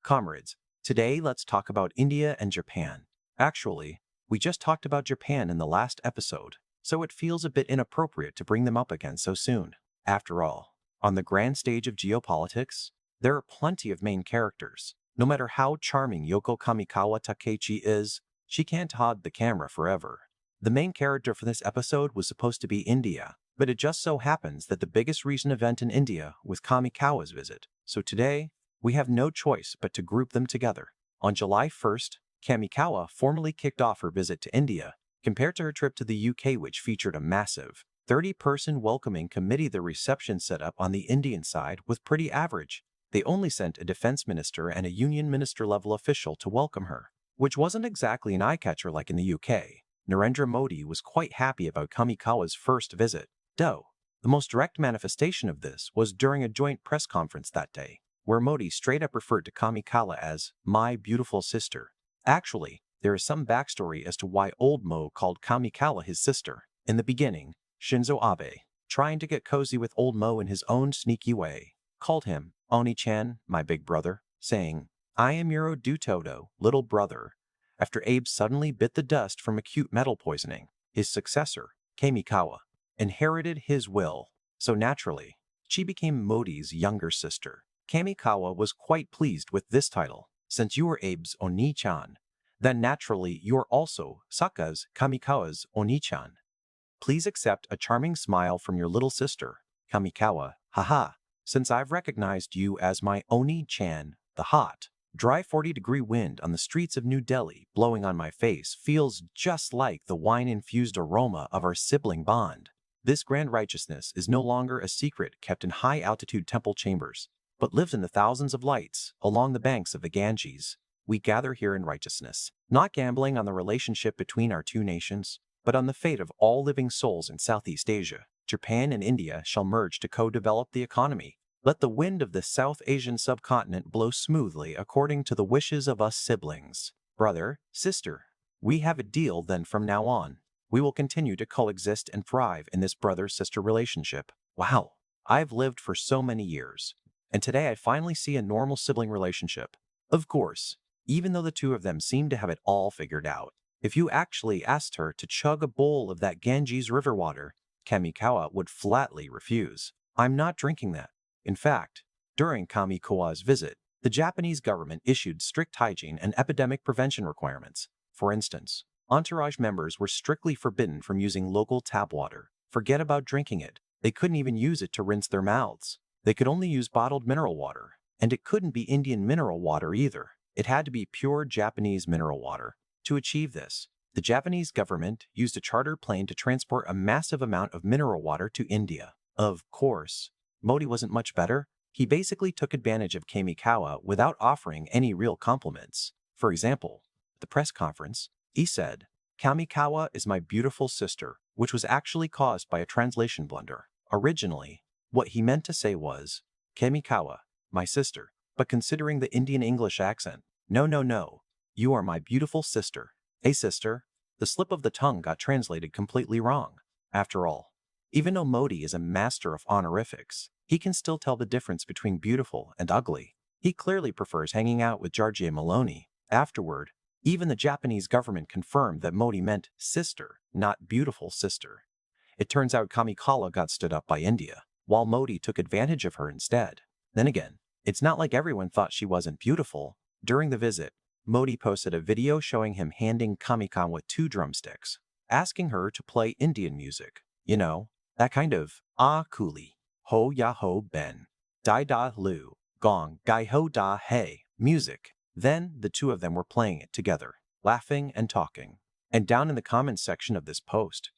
Comrades, today let's talk about India and Japan. Actually, we just talked about Japan in the last episode, so it feels a bit inappropriate to bring them up again so soon. After all, on the grand stage of geopolitics, there are plenty of main characters. No matter how charming Yoko Kamikawa Takechi is, she can't hog the camera forever. The main character for this episode was supposed to be India, but it just so happens that the biggest recent event in India was Kamikawa's visit. So today, we have no choice but to group them together. On July 1st, Kamikawa formally kicked off her visit to India. Compared to her trip to the UK, which featured a massive 30-person welcoming committee, the reception setup on the Indian side was pretty average. They only sent a defense minister and a union minister-level official to welcome her, which wasn't exactly an eye-catcher like in the UK. Narendra Modi was quite happy about Kamikawa's first visit, though the most direct manifestation of this was during a joint press conference that day, where Modi straight up referred to Kamikawa as "my beautiful sister." Actually, there is some backstory as to why old Mo called Kamikawa his sister. In the beginning, Shinzo Abe, trying to get cozy with old Mo in his own sneaky way, called him Onii-chan, my big brother, saying, "I am your Odutodo, little brother." After Abe suddenly bit the dust from acute metal poisoning, his successor, Kamikawa, inherited his will, so naturally, she became Modi's younger sister. Kamikawa was quite pleased with this title. Since you are Abe's Onii-chan, then naturally you're also Saka's Kamikawa's Onii-chan. Please accept a charming smile from your little sister, Kamikawa. Haha, since I've recognized you as my Onii-chan, the hot, dry 40-degree wind on the streets of New Delhi blowing on my face feels just like the wine-infused aroma of our sibling bond. This grand righteousness is no longer a secret kept in high-altitude temple chambers, but lives in the thousands of lights along the banks of the Ganges. We gather here in righteousness, not gambling on the relationship between our two nations, but on the fate of all living souls in Southeast Asia. Japan and India shall merge to co-develop the economy. Let the wind of the South Asian subcontinent blow smoothly according to the wishes of us siblings. Brother, sister, we have a deal then from now on. We will continue to coexist and thrive in this brother-sister relationship. Wow, I've lived for so many years, and today I finally see a normal sibling relationship. Of course, even though the two of them seem to have it all figured out. If you actually asked her to chug a bowl of that Ganges river water, Kamikawa would flatly refuse. I'm not drinking that. In fact, during Kamikawa's visit, the Japanese government issued strict hygiene and epidemic prevention requirements. For instance, entourage members were strictly forbidden from using local tap water. Forget about drinking it. They couldn't even use it to rinse their mouths. They could only use bottled mineral water, and it couldn't be Indian mineral water either. It had to be pure Japanese mineral water. To achieve this, the Japanese government used a charter plane to transport a massive amount of mineral water to India. Of course, Modi wasn't much better. He basically took advantage of Kamikawa without offering any real compliments. For example, at the press conference, he said, "Kamikawa is my beautiful sister," which was actually caused by a translation blunder. Originally, what he meant to say was, "Kamikawa, my sister," but considering the Indian English accent, no, you are my beautiful sister. Hey sister, the slip of the tongue got translated completely wrong. After all, even though Modi is a master of honorifics, he can still tell the difference between beautiful and ugly. He clearly prefers hanging out with Giorgia Meloni. Afterward, even the Japanese government confirmed that Modi meant sister, not beautiful sister. It turns out Kamikawa got stood up by India, while Modi took advantage of her instead. Then again, it's not like everyone thought she wasn't beautiful. During the visit, Modi posted a video showing him handing Kamikawa 2 drumsticks, asking her to play Indian music. You know, that kind of coolie, ho ya ho ben, dai da lu, gong, gai ho da hey music. Then the two of them were playing it together, laughing and talking. And down in the comments section of this post,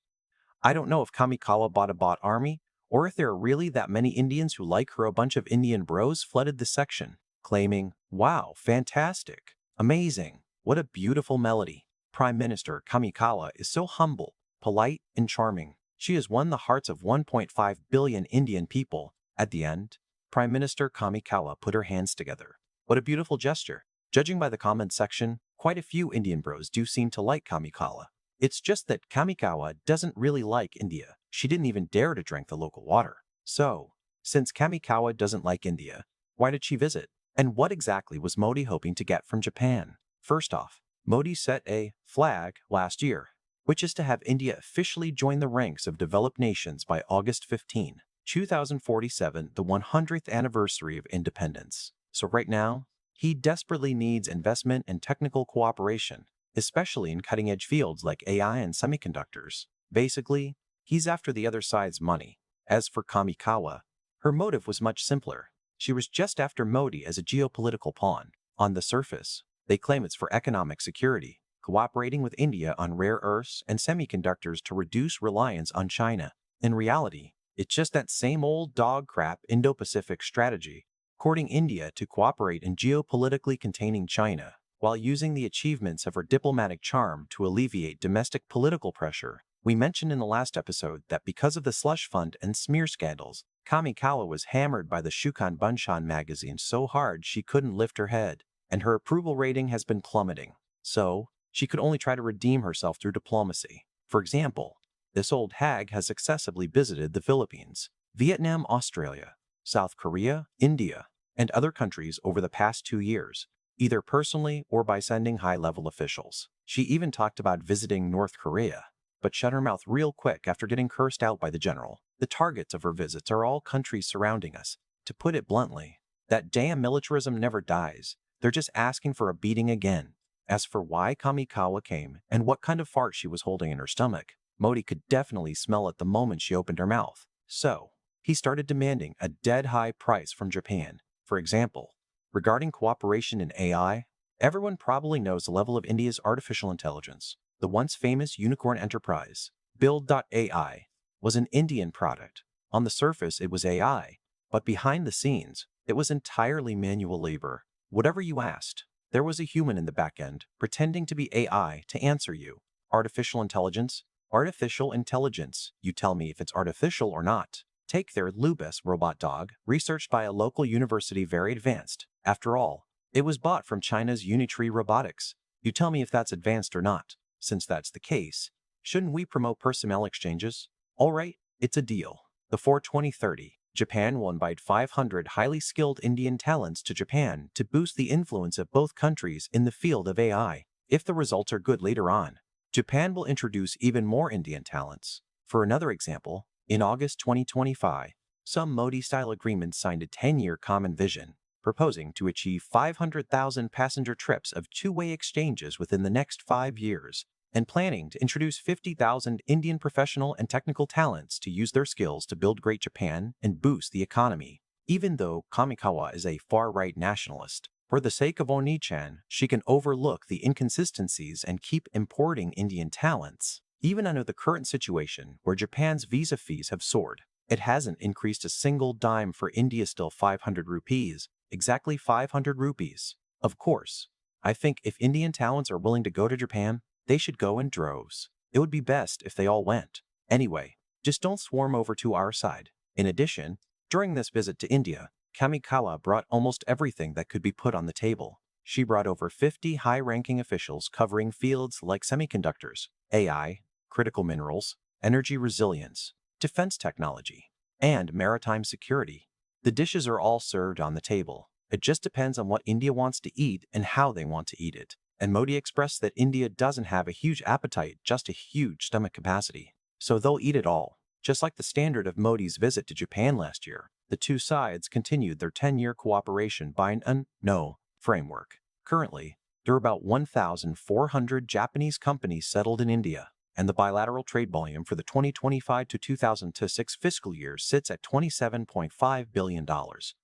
I don't know if Kamikawa bought a bot army, or if there are really that many Indians who like her. A bunch of Indian bros flooded the section, claiming, "Wow, fantastic, amazing, what a beautiful melody." Prime Minister Kamikawa is so humble, polite, and charming. She has won the hearts of 1.5 billion Indian people. At the end, Prime Minister Kamikawa put her hands together. What a beautiful gesture. Judging by the comments section, quite a few Indian bros do seem to like Kamikawa. It's just that Kamikawa doesn't really like India. She didn't even dare to drink the local water. So, since Kamikawa doesn't like India, why did she visit? And what exactly was Modi hoping to get from Japan? First off, Modi set a flag last year, which is to have India officially join the ranks of developed nations by August 15, 2047, the 100th anniversary of independence. So right now, he desperately needs investment and technical cooperation, especially in cutting-edge fields like AI and semiconductors. Basically, he's after the other side's money. As for Kamikawa, her motive was much simpler. She was just after Modi as a geopolitical pawn. On the surface, they claim it's for economic security, cooperating with India on rare earths and semiconductors to reduce reliance on China. In reality, it's just that same old dog crap Indo-Pacific strategy, courting India to cooperate in geopolitically containing China, while using the achievements of her diplomatic charm to alleviate domestic political pressure. We mentioned in the last episode that because of the slush fund and smear scandals, Kamikawa was hammered by the Shukan Bunshan magazine so hard she couldn't lift her head, and her approval rating has been plummeting. So, she could only try to redeem herself through diplomacy. For example, this old hag has successively visited the Philippines, Vietnam, Australia, South Korea, India, and other countries over the past 2 years, either personally or by sending high-level officials. She even talked about visiting North Korea, but shut her mouth real quick after getting cursed out by the general. The targets of her visits are all countries surrounding us. To put it bluntly, that damn militarism never dies. They're just asking for a beating again. As for why Kamikawa came and what kind of fart she was holding in her stomach, Modi could definitely smell it the moment she opened her mouth. So, he started demanding a dead-high price from Japan. For example, regarding cooperation in AI, everyone probably knows the level of India's artificial intelligence. The once famous unicorn enterprise, Build.ai, was an Indian product. On the surface, it was AI, but behind the scenes, it was entirely manual labor. Whatever you asked, there was a human in the back end pretending to be AI to answer you. Artificial intelligence? Artificial intelligence. You tell me if it's artificial or not. Take their Lubis robot dog, researched by a local university, very advanced. After all, it was bought from China's Unitree Robotics. You tell me if that's advanced or not. Since that's the case, shouldn't we promote personnel exchanges? All right, it's a deal. Before 2030, Japan will invite 500 highly skilled Indian talents to Japan to boost the influence of both countries in the field of AI. If the results are good later on, Japan will introduce even more Indian talents. For another example, in August 2025, some Modi-style agreements signed a 10-year common vision, proposing to achieve 500,000 passenger trips of two-way exchanges within the next 5 years, and planning to introduce 50,000 Indian professional and technical talents to use their skills to build great Japan and boost the economy. Even though Kamikawa is a far-right nationalist, for the sake of Onii-chan, she can overlook the inconsistencies and keep importing Indian talents. Even under the current situation where Japan's visa fees have soared, it hasn't increased a single dime for India, still 500 rupees, exactly 500 rupees. Of course, I think if Indian talents are willing to go to Japan, they should go in droves. It would be best if they all went. Anyway, just don't swarm over to our side. In addition, during this visit to India, Kamikawa brought almost everything that could be put on the table. She brought over 50 high-ranking officials covering fields like semiconductors, AI, critical minerals, energy resilience, defense technology, and maritime security. The dishes are all served on the table. It just depends on what India wants to eat and how they want to eat it. And Modi expressed that India doesn't have a huge appetite, just a huge stomach capacity. So they'll eat it all. Just like the standard of Modi's visit to Japan last year, the two sides continued their 10-year cooperation by an UNO framework. Currently, there are about 1,400 Japanese companies settled in India, and the bilateral trade volume for the 2025 to 2026 fiscal year sits at $27.5 billion.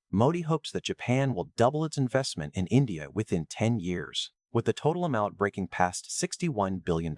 Modi hopes that Japan will double its investment in India within 10 years, with the total amount breaking past $61 billion.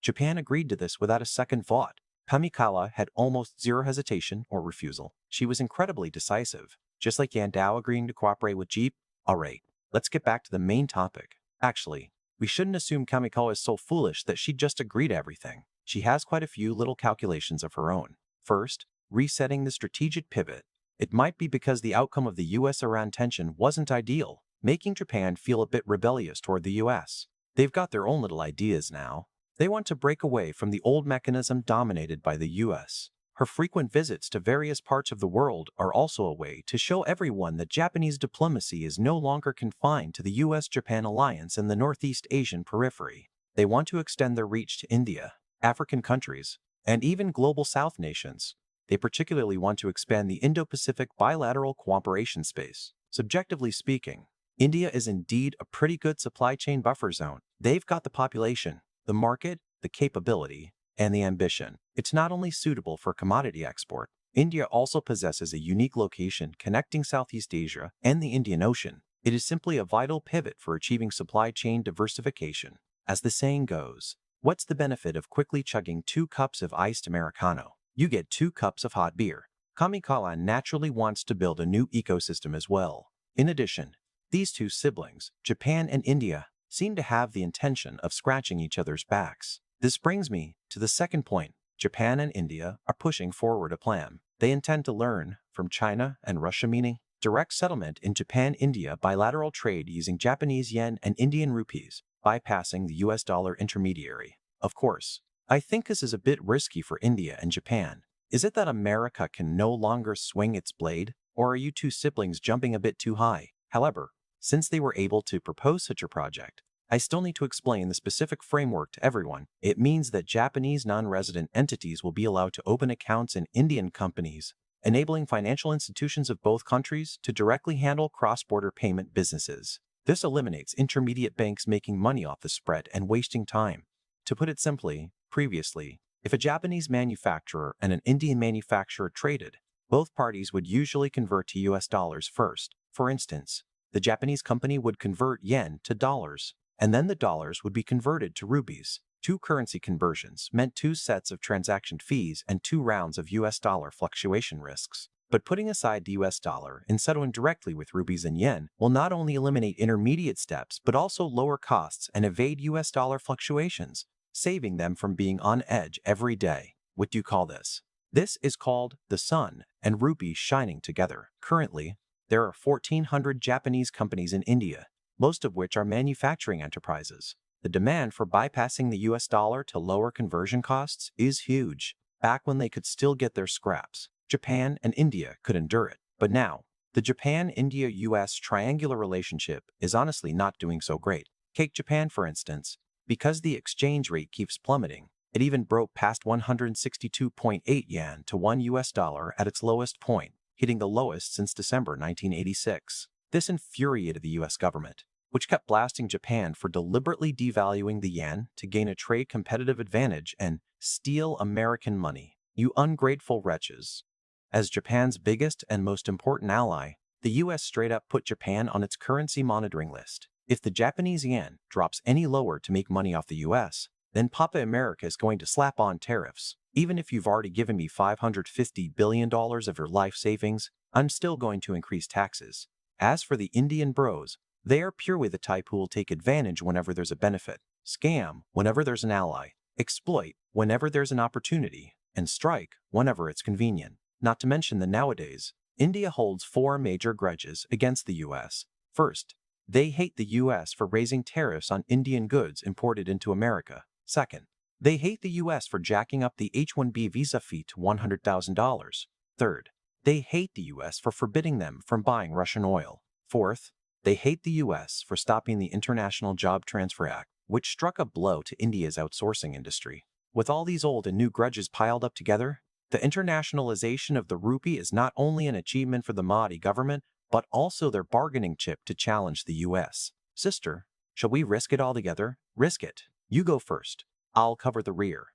Japan agreed to this without a second thought. Kamikawa had almost zero hesitation or refusal. She was incredibly decisive, just like Yan Dao agreeing to cooperate with Jeep. Alright, let's get back to the main topic. Actually, we shouldn't assume Kamikawa is so foolish that she'd just agree to everything. She has quite a few little calculations of her own. First, resetting the strategic pivot. It might be because the outcome of the US-Iran tension wasn't ideal, making Japan feel a bit rebellious toward the US. They've got their own little ideas now. They want to break away from the old mechanism dominated by the US. Her frequent visits to various parts of the world are also a way to show everyone that Japanese diplomacy is no longer confined to the US-Japan alliance in the Northeast Asian periphery. They want to extend their reach to India, African countries, and even global South nations. They particularly want to expand the Indo-Pacific bilateral cooperation space. Subjectively speaking, India is indeed a pretty good supply chain buffer zone. They've got the population, the market, the capability, and the ambition. It's not only suitable for commodity export. India also possesses a unique location connecting Southeast Asia and the Indian Ocean. It is simply a vital pivot for achieving supply chain diversification. As the saying goes, what's the benefit of quickly chugging 2 cups of iced Americano? You get 2 cups of hot beer. Kamikawa naturally wants to build a new ecosystem as well. In addition, these two siblings, Japan and India, seem to have the intention of scratching each other's backs. This brings me to the second point. Japan and India are pushing forward a plan. They intend to learn from China and Russia, meaning direct settlement in Japan-India bilateral trade using Japanese yen and Indian rupees, bypassing the US dollar intermediary. Of course, I think this is a bit risky for India and Japan. Is it that America can no longer swing its blade, or are you two siblings jumping a bit too high? However, since they were able to propose such a project, I still need to explain the specific framework to everyone. It means that Japanese non-resident entities will be allowed to open accounts in Indian companies, enabling financial institutions of both countries to directly handle cross-border payment businesses. This eliminates intermediate banks making money off the spread and wasting time. To put it simply, previously, if a Japanese manufacturer and an Indian manufacturer traded, both parties would usually convert to US dollars first. For instance, the Japanese company would convert yen to dollars, and then the dollars would be converted to rupees. 2 currency conversions meant 2 sets of transaction fees and 2 rounds of US dollar fluctuation risks. But putting aside the US dollar and settling directly with rupees and yen will not only eliminate intermediate steps but also lower costs and evade US dollar fluctuations, saving them from being on edge every day. What do you call this? This is called the sun and rupee shining together. Currently, there are 1,400 Japanese companies in India, most of which are manufacturing enterprises. The demand for bypassing the US dollar to lower conversion costs is huge. Back when they could still get their scraps, Japan and India could endure it. But now, the Japan-India-US triangular relationship is honestly not doing so great. Take Japan, for instance. Because the exchange rate keeps plummeting, it even broke past 162.8 yen to 1 US dollar at its lowest point, hitting the lowest since December 1986. This infuriated the US government, which kept blasting Japan for deliberately devaluing the yen to gain a trade competitive advantage and steal American money. You ungrateful wretches. As Japan's biggest and most important ally, the US straight up put Japan on its currency monitoring list. If the Japanese yen drops any lower to make money off the US, then Papa America is going to slap on tariffs. Even if you've already given me $550 billion of your life savings, I'm still going to increase taxes. As for the Indian bros, they are purely the type who will take advantage whenever there's a benefit, scam whenever there's an ally, exploit whenever there's an opportunity, and strike whenever it's convenient. Not to mention that nowadays, India holds 4 major grudges against the US. First, they hate the US for raising tariffs on Indian goods imported into America. Second, they hate the US for jacking up the H-1B visa fee to $100,000. Third, they hate the US for forbidding them from buying Russian oil. Fourth, they hate the US for stopping the International Job Transfer Act, which struck a blow to India's outsourcing industry. With all these old and new grudges piled up together, the internationalization of the rupee is not only an achievement for the Modi government, but also their bargaining chip to challenge the US. Sister, shall we risk it all together? Risk it. You go first. I'll cover the rear.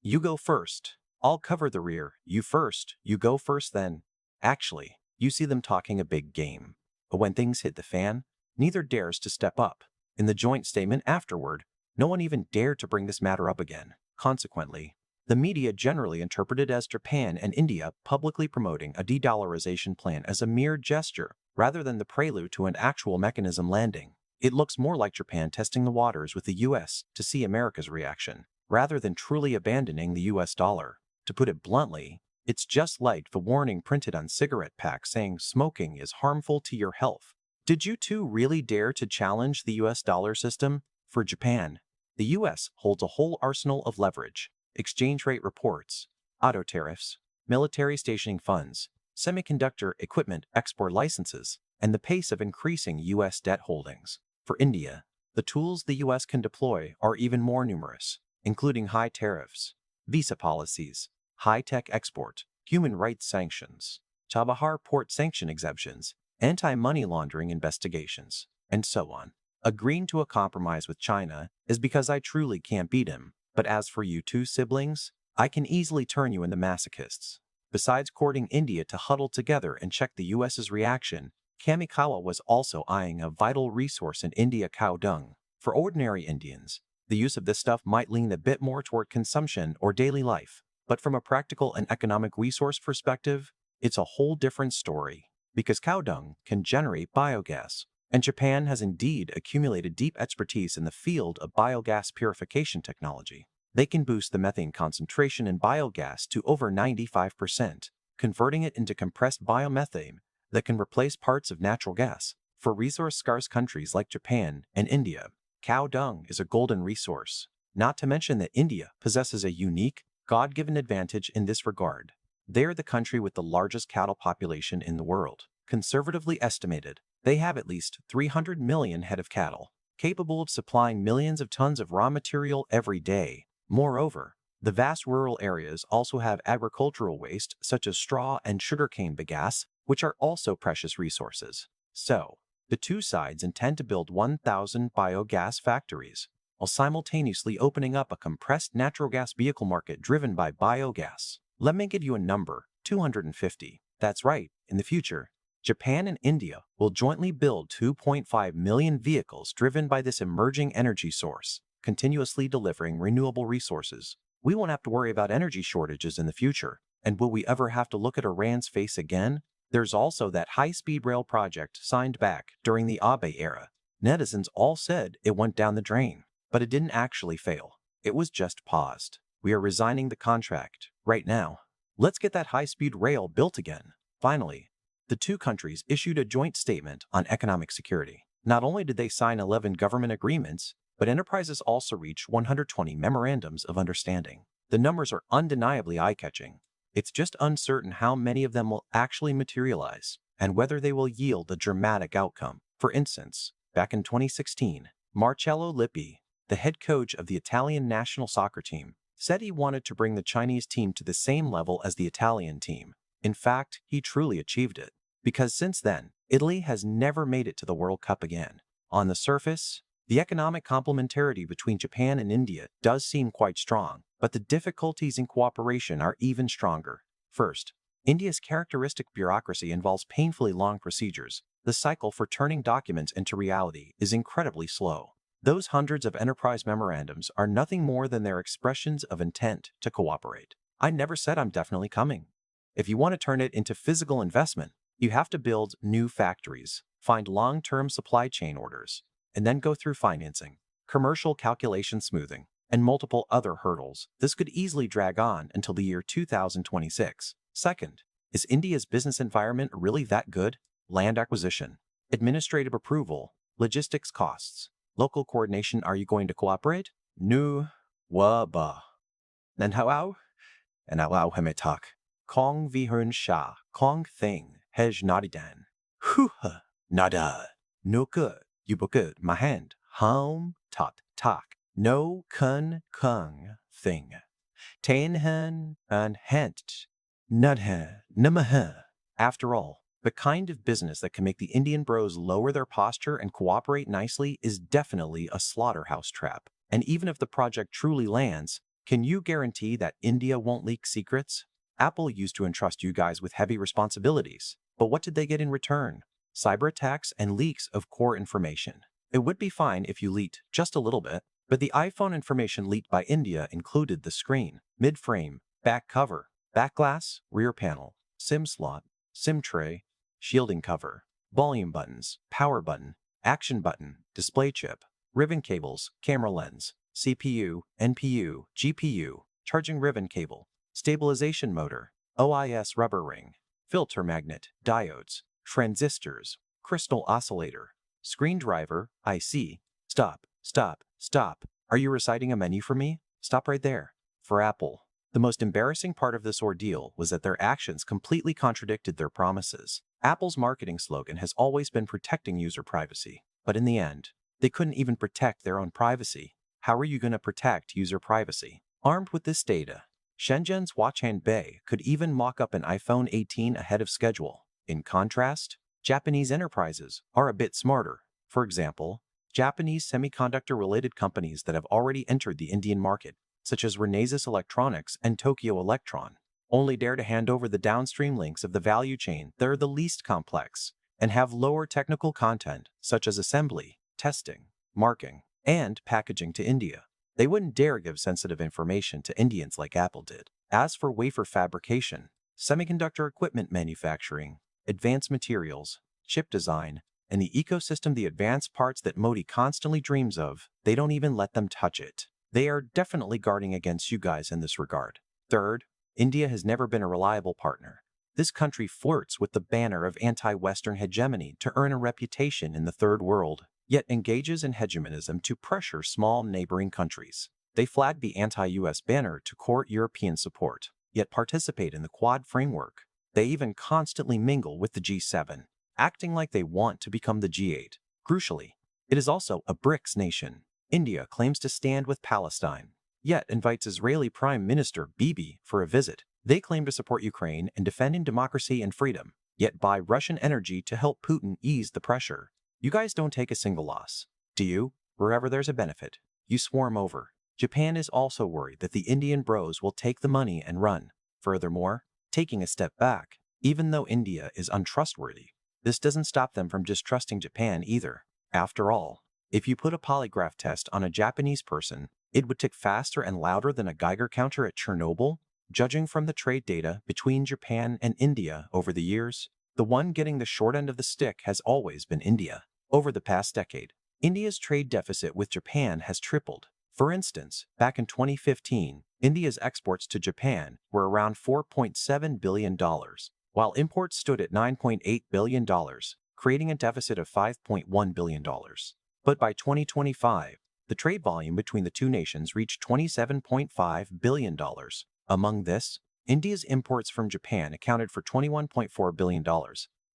You go first. I'll cover the rear. You first. You go first then. Actually, you see them talking a big game. But when things hit the fan, neither dares to step up. In the joint statement afterward, no one even dared to bring this matter up again. Consequently, the media generally interpreted as Japan and India publicly promoting a de-dollarization plan as a mere gesture, rather than the prelude to an actual mechanism landing. It looks more like Japan testing the waters with the US to see America's reaction, rather than truly abandoning the US dollar. To put it bluntly, it's just like the warning printed on cigarette packs saying smoking is harmful to your health. Did you two really dare to challenge the US dollar system? For Japan, the US holds a whole arsenal of leverage. Exchange rate reports, auto tariffs, military stationing funds, semiconductor equipment export licenses, and the pace of increasing U.S. debt holdings. For India, the tools the U.S. can deploy are even more numerous, including high tariffs, visa policies, high-tech export, human rights sanctions, Chabahar port sanction exemptions, anti-money laundering investigations, and so on. Agreeing to a compromise with China is because I truly can't beat him, but as for you two siblings, I can easily turn you into masochists. Besides courting India to huddle together and check the US's reaction, Kamikawa was also eyeing a vital resource in India: cow dung. For ordinary Indians, the use of this stuff might lean a bit more toward consumption or daily life, but from a practical and economic resource perspective, it's a whole different story. Because cow dung can generate biogas, and Japan has indeed accumulated deep expertise in the field of biogas purification technology. They can boost the methane concentration in biogas to over 95%, converting it into compressed biomethane that can replace parts of natural gas. For resource-scarce countries like Japan and India, cow dung is a golden resource, not to mention that India possesses a unique, God-given advantage in this regard. They are the country with the largest cattle population in the world. Conservatively estimated, they have at least 300 million head of cattle, capable of supplying millions of tons of raw material every day. Moreover, the vast rural areas also have agricultural waste such as straw and sugarcane bagasse, which are also precious resources. So, the two sides intend to build 1,000 biogas factories, while simultaneously opening up a compressed natural gas vehicle market driven by biogas. Let me give you a number: 250. That's right, in the future, Japan and India will jointly build 2.5 million vehicles driven by this emerging energy source, continuously delivering renewable resources. We won't have to worry about energy shortages in the future. And will we ever have to look at Iran's face again? There's also that high-speed rail project signed back during the Abe era. Netizens all said it went down the drain, but it didn't actually fail. It was just paused. We are resigning the contract right now. Let's get that high-speed rail built again. Finally, the two countries issued a joint statement on economic security. Not only did they sign 11 government agreements, but enterprises also reached 120 memorandums of understanding. The numbers are undeniably eye-catching. It's just uncertain how many of them will actually materialize and whether they will yield a dramatic outcome. For instance, back in 2016, Marcello Lippi, the head coach of the Italian national soccer team, said he wanted to bring the Chinese team to the same level as the Italian team. In fact, he truly achieved it, because since then, Italy has never made it to the World Cup again. On the surface, the economic complementarity between Japan and India does seem quite strong, but the difficulties in cooperation are even stronger. First, India's characteristic bureaucracy involves painfully long procedures. The cycle for turning documents into reality is incredibly slow. Those hundreds of enterprise memorandums are nothing more than their expressions of intent to cooperate. I never said I'm definitely coming. If you want to turn it into physical investment, you have to build new factories, find long-term supply chain orders, and then go through financing, commercial calculation smoothing, and multiple other hurdles. This could easily drag on until the year 2026. Second, is India's business environment really that good? Land acquisition, administrative approval, logistics costs, local coordination. Are you going to cooperate? Nu, wa ba. And how? And allow him a talk. Kong vihun sha, kong thing, hej nadidan. Huha, nada. No good, you good, my hand. Home, tot, tak. No kun kung thing. Tainhen and hent. Nudhe, namahe. After all, the kind of business that can make the Indian bros lower their posture and cooperate nicely is definitely a slaughterhouse trap. And even if the project truly lands, can you guarantee that India won't leak secrets? Apple used to entrust you guys with heavy responsibilities, but what did they get in return? Cyber attacks and leaks of core information. It would be fine if you leaked just a little bit, but the iPhone information leaked by India included the screen, mid-frame, back cover, back glass, rear panel, SIM slot, SIM tray, shielding cover, volume buttons, power button, action button, display chip, ribbon cables, camera lens, CPU, NPU, GPU, charging ribbon cable, stabilization motor, OIS rubber ring, filter magnet, diodes, transistors, crystal oscillator, screen driver, IC. Stop, stop, stop. Are you reciting a menu for me? Stop right there. For Apple, The most embarrassing part of this ordeal was that their actions completely contradicted their promises. Apple's marketing slogan has always been protecting user privacy, but in the end, they couldn't even protect their own privacy. How are you going to protect user privacy? Armed with this data, Shenzhen's Huatianbei could even mock up an iPhone 18 ahead of schedule. In contrast, Japanese enterprises are a bit smarter. For example, Japanese semiconductor-related companies that have already entered the Indian market, such as Renesas Electronics and Tokyo Electron, only dare to hand over the downstream links of the value chain that are the least complex and have lower technical content, such as assembly, testing, marking, and packaging to India. They wouldn't dare give sensitive information to Indians like Apple did. As for wafer fabrication, semiconductor equipment manufacturing, advanced materials, chip design, and the ecosystem, the advanced parts that Modi constantly dreams of, they don't even let them touch it. They are definitely guarding against you guys in this regard. Third, India has never been a reliable partner. This country flirts with the banner of anti-Western hegemony to earn a reputation in the third world, yet engages in hegemonism to pressure small neighboring countries. They flag the anti-US banner to court European support, yet participate in the Quad framework. They even constantly mingle with the G7, acting like they want to become the G8. Crucially, it is also a BRICS nation. India claims to stand with Palestine, yet invites Israeli Prime Minister Bibi for a visit. They claim to support Ukraine and defending democracy and freedom, yet buy Russian energy to help Putin ease the pressure. You guys don't take a single loss, do you? Wherever there's a benefit, you swarm over. Japan is also worried that the Indian bros will take the money and run. Furthermore, taking a step back, even though India is untrustworthy, this doesn't stop them from distrusting Japan either. After all, if you put a polygraph test on a Japanese person, it would tick faster and louder than a Geiger counter at Chernobyl. Judging from the trade data between Japan and India over the years, the one getting the short end of the stick has always been India. Over the past decade, India's trade deficit with Japan has tripled. For instance, back in 2015, India's exports to Japan were around $4.7 billion, while imports stood at $9.8 billion, creating a deficit of $5.1 billion. But by 2025, the trade volume between the two nations reached $27.5 billion. Among this, India's imports from Japan accounted for $21.4 billion,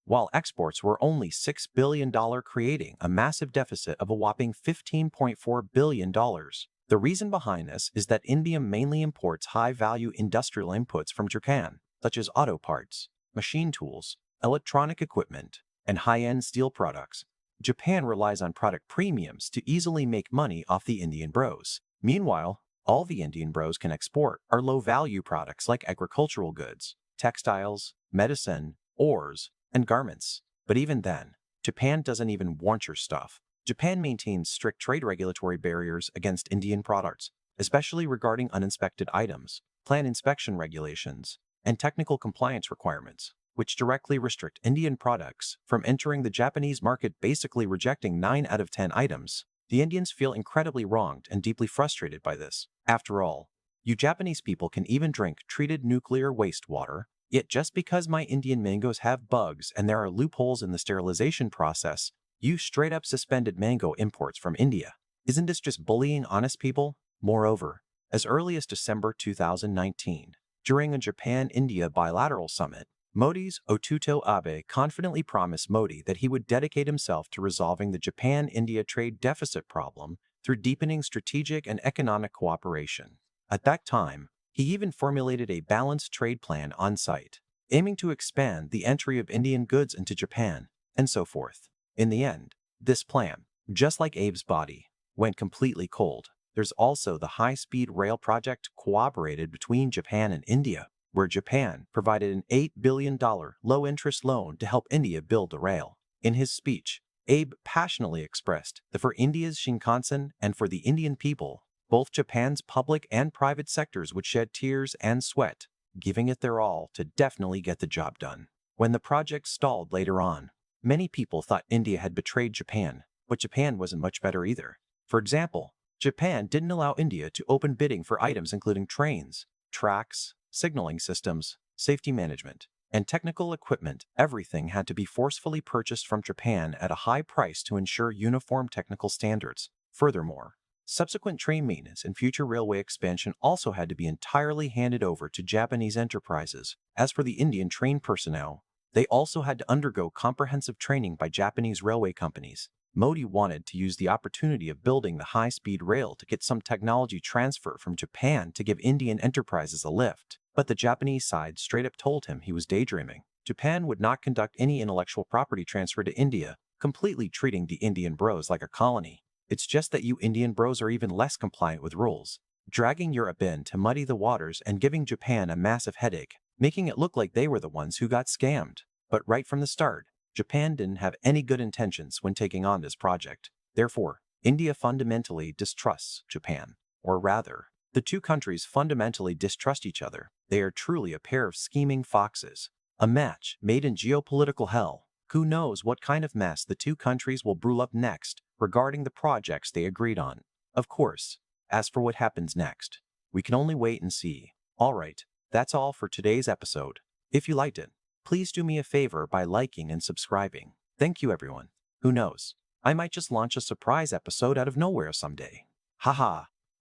while exports were only $6 billion, creating a massive deficit of a whopping $15.4 billion. The reason behind this is that India mainly imports high-value industrial inputs from Japan, such as auto parts, machine tools, electronic equipment, and high-end steel products. Japan relies on product premiums to easily make money off the Indian bros. Meanwhile, all the Indian bros can export are low-value products like agricultural goods, textiles, medicine, ores, and garments. But even then, Japan doesn't even want your stuff. Japan maintains strict trade regulatory barriers against Indian products, especially regarding uninspected items, plant inspection regulations, and technical compliance requirements, which directly restrict Indian products from entering the Japanese market, basically rejecting 9 out of 10 items. The Indians feel incredibly wronged and deeply frustrated by this. After all, you Japanese people can even drink treated nuclear wastewater, yet just because my Indian mangoes have bugs and there are loopholes in the sterilization process, you straight up suspended mango imports from India. Isn't this just bullying honest people? Moreover, as early as December 2019, during a Japan-India bilateral summit, Modi's Otuto Abe confidently promised Modi that he would dedicate himself to resolving the Japan-India trade deficit problem through deepening strategic and economic cooperation. At that time, he even formulated a balanced trade plan on site, aiming to expand the entry of Indian goods into Japan, and so forth. In the end, this plan, just like Abe's body, went completely cold. There's also the high-speed rail project cooperated between Japan and India, where Japan provided an $8 billion low-interest loan to help India build the rail. In his speech, Abe passionately expressed that for India's Shinkansen and for the Indian people, both Japan's public and private sectors would shed tears and sweat, giving it their all to definitely get the job done. When the project stalled later on, many people thought India had betrayed Japan, but Japan wasn't much better either. For example, Japan didn't allow India to open bidding for items including trains, tracks, signaling systems, safety management, and technical equipment. Everything had to be forcefully purchased from Japan at a high price to ensure uniform technical standards. Furthermore, Subsequent train maintenance and future railway expansion also had to be entirely handed over to Japanese enterprises. As for the Indian train personnel, they also had to undergo comprehensive training by Japanese railway companies. Modi wanted to use the opportunity of building the high-speed rail to get some technology transfer from Japan to give Indian enterprises a lift. But the Japanese side straight up told him he was daydreaming. Japan would not conduct any intellectual property transfer to India, completely treating the Indian bros like a colony. It's just that you Indian bros are even less compliant with rules, dragging Europe in to muddy the waters and giving Japan a massive headache, making it look like they were the ones who got scammed. But right from the start, Japan didn't have any good intentions when taking on this project. Therefore, India fundamentally distrusts Japan. Or rather, the two countries fundamentally distrust each other. They are truly a pair of scheming foxes. A match made in geopolitical hell. Who knows what kind of mess the two countries will brew up next regarding the projects they agreed on. Of course, as for what happens next, we can only wait and see. Alright, that's all for today's episode. If you liked it, please do me a favor by liking and subscribing. Thank you everyone. Who knows, I might just launch a surprise episode out of nowhere someday. Haha.